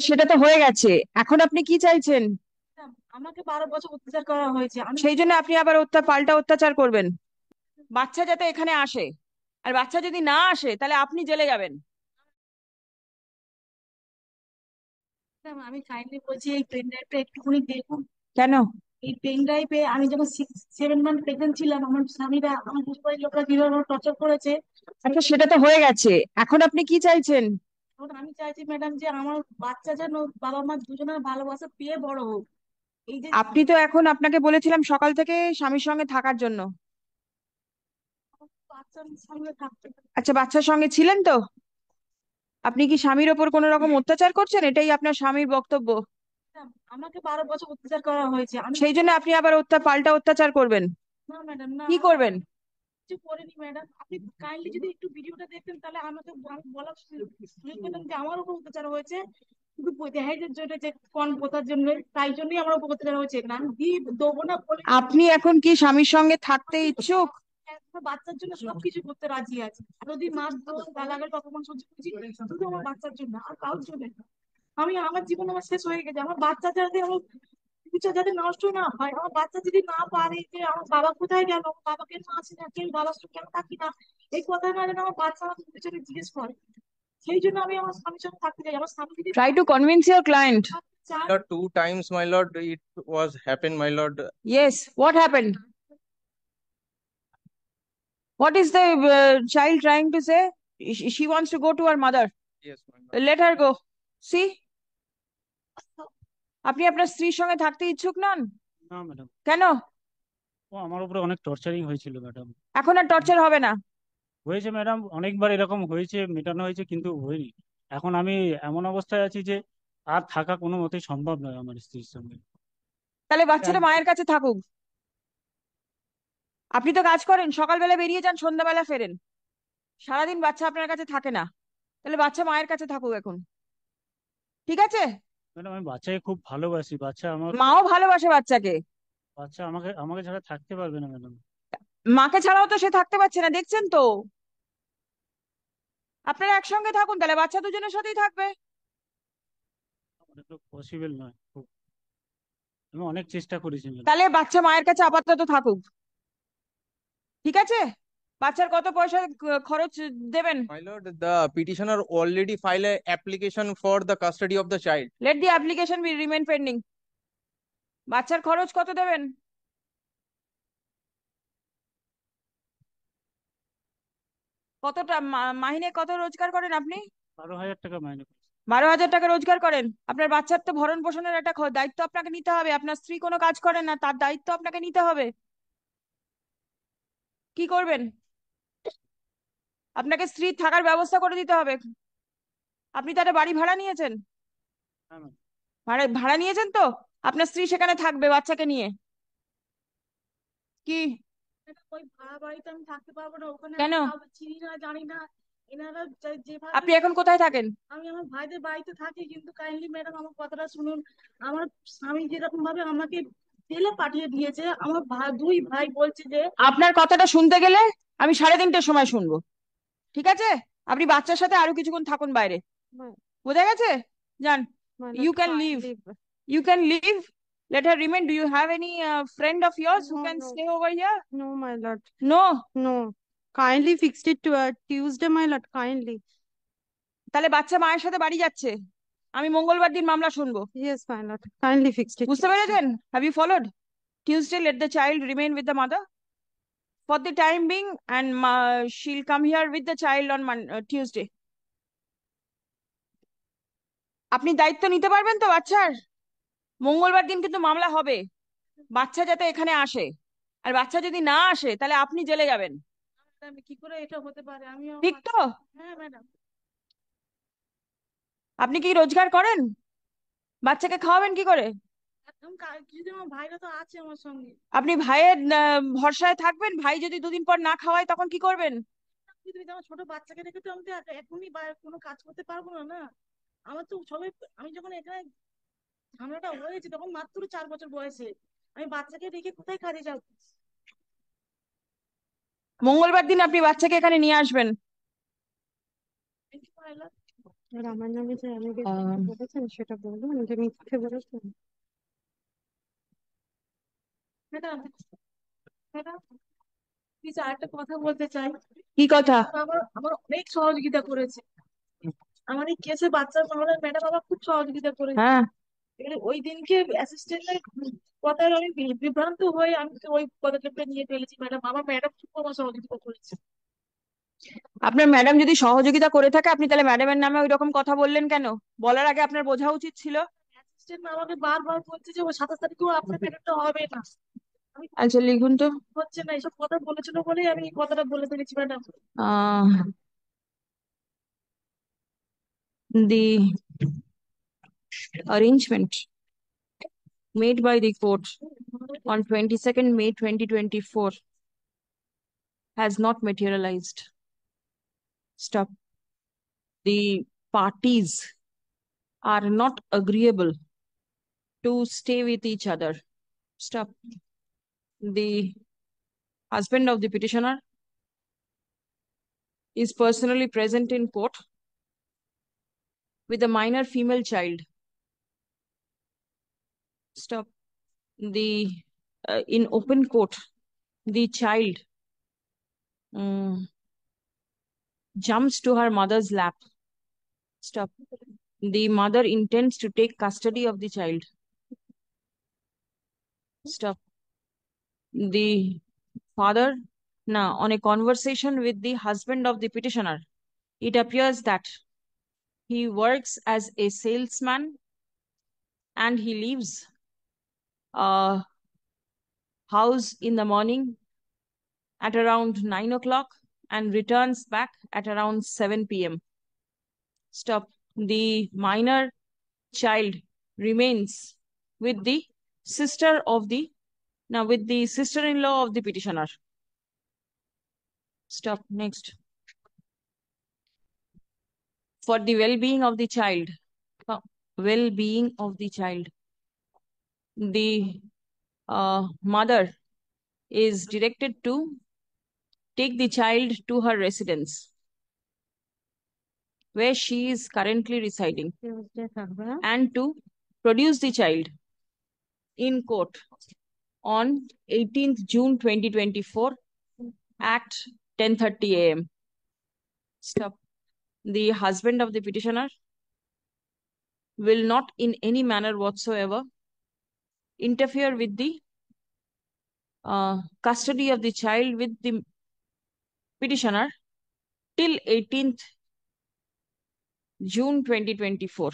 সেটা তো হয়ে গেছে। এখন আপনি কি চাইছেন? আমাকে 12 বছর অত্যাচার করা হয়েছে। আমি সেই জন্য আপনি আবার পাল্টা অত্যাচার করবেন? বাচ্চা যাতে এখানে আসে, আর বাচ্চা যদি না আসে তাহলে আপনি জেলে যাবেন। আমি কাইন্ডলি বলছি এই পেন ড্রাইভটা একটুখানি দেখুন। কেন? এই পেন ড্রাইভে আমি যখন 6-7 মান্থ প্রেগনেন্ট ছিলাম, আমার স্বামীরা, আমার শ্বশুরবাড়ির লোকরা কিভাবে টর্চার করেছে। আচ্ছা, সেটা তো হয়ে গেছে। এখন আপনি কি চাইছেন? এখন আমি চাইছি ম্যাডাম যে আমার বাচ্চা যেন বাবা মা দুজনের ভালোবাসা পেয়ে বড় হোক। এই যে আপনি তো এখন, আপনাকে বলেছিলাম সকাল থেকে স্বামীর সঙ্গে থাকার জন্য। বাচ্চার সঙ্গে থাকতে আচ্ছা, বাচ্চার সঙ্গে ছিলেন তো? আপনি কি স্বামীর ওপর কোনো রকম অত্যাচার করছেন, এটাই আপনার স্বামীর বক্তব্য? আমাকে 12 বছর অত্যাচার করা হয়েছে। আমি সেই জন্য আপনি আবার পাল্টা অত্যাচার করবেন? না ম্যাডাম, না কি আমি করবেন? কিছু করিনি ম্যাডাম। আপনি কাইন্ডলি যদি একটু ভিডিওটা দেখতেন তাহলে আমাকে আমি বলার সুযোগ পেতাম যে আমার উপর অত্যাচার হয়েছে শুধু দেহেজের জন্য, যে কন পোতার জন্য, তাই জন্যই আমার উপর অত্যাচার হয়েছে না। আমি দিয়ে দেবো না বলে আপনি এখন কি স্বামীর সঙ্গে থাকতে আমি ইচ্ছুক? একটা বাচ্চার জন্য সবকিছু করতে রাজি আছি। যদি মার দোষ গালাগাল অপমান সহ্য করছি শুধু আমার বাচ্চার জন্য, আর কারোর জন্য না। আমি আমার জীবন আমার শেষ হয়ে গেছে। আমার বাচ্চা যাতে আমার ফিউচার যাতে নষ্ট না হয়, আমার বাচ্চা যদি না পারে যে আমার বাবা কোথায় গেল, আমার বাবা কেন আসে না, কেউ বাবার সঙ্গে কেন থাকি না, এই কথা না যেন আমার বাচ্চা আমার ফিউচারে জিজ্ঞেস করে। সেই জন্য আমি আমার স্বামীর সঙ্গে থাকতে চাই। আমার স্বামী যদি try to convince your client. চান। Lord, two times, my lord, it was happened, my lord. Yes, what happened? What is the child trying to say? She wants to go to her mother. Yes, my lord. Let her go. See? আপনি আপনার স্ত্রীর সঙ্গে থাকতে ইচ্ছুক নন? না madam, কেন? ও আমার উপরে অনেক টর্চারিং হয়েছিল ম্যাডাম। এখন আর টর্চার হবে না? হয়েছে ম্যাডাম, অনেকবার এরকম হয়েছে, মেটানো হয়েছে কিন্তু হয়নি। এখন আমি এমন অবস্থায় আছি যে আর থাকা কোনো মতেই সম্ভব নয় আমার স্ত্রীর সঙ্গে। তাহলে বাচ্চাটা এক- মায়ের কাছে থাকুক। আপনি তো কাজ করেন, সকালবেলা বেরিয়ে যান, সন্ধ্যাবেলা ফেরেন, সারাদিন বাচ্চা আপনার কাছে থাকে না। তাহলে বাচ্চা মায়ের কাছে থাকুক এখন। ঠিক আছে? ম্যাডাম, আমি বাচ্চাকে খুব ভালোবাসি। বাচ্চা আমার, মাও ভালোবাসে বাচ্চাকে। বাচ্চা আমাকে আমাকে ছাড়া থাকতে পারবে না ম্যাডাম। মাকে ছাড়াও তো সে থাকতে পারছে না, দেখছেন তো। আপনারা একসঙ্গে থাকুন, তাহলে বাচ্চা দুজনের সাথেই থাকবে। ওটা তো পসিবল নয় খুব। আমি অনেক চেষ্টা করেছি ম্যাডাম। তাহলে বাচ্চা মায়ের কাছে আপাতত থাকুক। ঠিক আছে? বাচ্চার কত পয়সা খরচ দেবেন? My lord, the petitioner already filed a application for the custody of the child. Let the application be remain pending. বাচ্চার খরচ কত দেবেন? কতটা মাহিনে কত রোজগার করেন আপনি? 12,000 টাকা মাইনে করছি। 12,000 টাকা রোজগার করেন? আপনার বাচ্চার তো ভরণ পোষণের একটা দায়িত্ব আপনাকে নিতে হবে। আপনার স্ত্রী কোনো কাজ করেন না, তার দায়িত্ব আপনাকে নিতে হবে। কি করবেন? আপনাকে স্ত্রী থাকার ব্যবস্থা করে দিতে হবে। আপনি তো একটা বাড়ি ভাড়া নিয়েছেন। হ্যাঁ ম্যাডাম। ভাড়া ভাড়া নিয়েছেন তো? আপনার স্ত্রী সেখানে থাকবে বাচ্চাকে নিয়ে। কি? ওই ভাড়া বাড়িতে আমি থাকতে পারবো না। ওখানে কেন? আমি কাউকে চিনি না, জানি না। এনারা যেভাবে, আপনি এখন কোথায় থাকেন? আমি আমার ভাইদের বাড়িতে থাকি। কিন্তু কাইন্ডলি ম্যাডাম আমার কথাটা শুনুন। আমার স্বামী যেরকম ভাবে আমাকে জেলে পাঠিয়ে দিয়েছে, আমার দুই ভাই বলছে যে আপনার কথাটা শুনতে গেলে আমি 3:30টার সময় শুনবো। ঠিক আছে? আপনি বাচ্চার সাথে আরো কিছুক্ষণ থাকুন বাইরে। My, বোঝা গেছে? যান। my you lord, can leave. kindly. You can leave. Let her remain. Do you have any friend of yours who No, can no, stay over here? no, my lord. No. No. Kindly fixed it to Tuesday, my lord. Kindly. তাহলে বাচ্চা মায়ের সাথে বাড়ি যাচ্ছে। আমি মঙ্গলবার দিন মামলা শুনবো। Yes, my lord. Kindly fixed it বুঝতে Tuesday. পেরেছেন? Have you followed? Tuesday, let the child remain with the mother for the time being, and she'll come here with the child on Tuesday. আপনি দায়িত্ব নিতে পারবেন তো বাচ্চার? মঙ্গলবার দিন কিন্তু মামলা হবে, বাচ্চা যাতে এখানে আসে। আর বাচ্চা যদি না আসে তাহলে আপনি জেলে যাবেন। আমি কি করে এটা হতে পারে? আমি ঠিক তো? হ্যাঁ ম্যাডাম। আপনি কি রোজগার করেন? বাচ্চাকে খাওয়াবেন কি করে? একদম কিছুদিন আমার ভাইরা তো আছে আমার সঙ্গে। আপনি ভাইয়ের ভরসায় থাকবেন? ভাই যদি দুদিন পর না খাওয়ায় তখন কি করবেন? পৃথিবীতে আমার ছোট বাচ্চাকে রেখে তো আমি তো এখনই কোনো কাজ করতে পারবো না না। আমার তো সবাই, আমি যখন এখানে ঝামেলাটা হয়েছে তখন মাত্র 4 বছর বয়সে। আমি বাচ্চাকে রেখে কোথায় কাজে যাবো? মঙ্গলবার দিন আপনি বাচ্চাকে এখানে নিয়ে আসবেন। Thank you, my love. আর আমার নামে যে আমি যে আহ, বলেছেন সেটা বলবো আমি যে মিথ্যে বলেছেন। ম্যাডাম, ম্যাডাম, প্লিজ আরেকটা কথা বলতে চাই। কি কথা? আমার আমার অনেক সহযোগিতা করেছে। আমার এই কেসে বাচ্চার মামলায় ম্যাডাম আমার খুব সহযোগিতা করেছে। হ্যাঁ, এবারে ওই দিনকে অ্যাসিস্ট্যান্টের কথায় আমি বিভ্রান্ত হয়ে আমি তো ওই পদক্ষেপটা নিয়ে ফেলেছি। ম্যাডাম, আমার ম্যাডাম খুব আমার সহযোগিতা করেছে। আপনার ম্যাডাম যদি সহযোগিতা করে থাকে আপনি তাহলে ম্যাডামের নামে ওই রকম কথা বললেন কেন? বলার আগে আপনার বোঝা উচিত ছিল। অ্যাসিস্ট্যান্ট আমাকে বারবার বলছে যে ও 27 তারিখেও আপনার পেমেন্টটা হবে না। আমি আচ্ছা, লিখুন তো। হচ্ছে না, এসব কথা বলেছিল বলেই আমি এই কথাটা বলে ফেলেছি madam. Ah the arrangement made by the court on 22nd May 2024 has not materialized. Stop. The parties are not agreeable to stay with each other. Stop. The husband of the petitioner is personally present in court with a minor female child. Stop. The in open court, the child jumps to her mother's lap. Stop. The mother intends to take custody of the child. Stop. The father, now, on a conversation with the husband of the petitioner, it appears that he works as a salesman and he leaves a house in the morning at around 9 o'clock and returns back at around 7 p.m. Stop. The minor child remains with the sister of the now with the sister-in-law of the petitioner. Stop. Next. For the well-being of the child, well-being of the child, the mother is directed to take the child to her residence where she is currently residing Tuesday থাকবে না? and to produce the child in court on 18th June 2024 at 10:30 a.m. Stop. The husband of the petitioner will not in any manner whatsoever interfere with the custody of the child with the petitioner till 18th June 2024.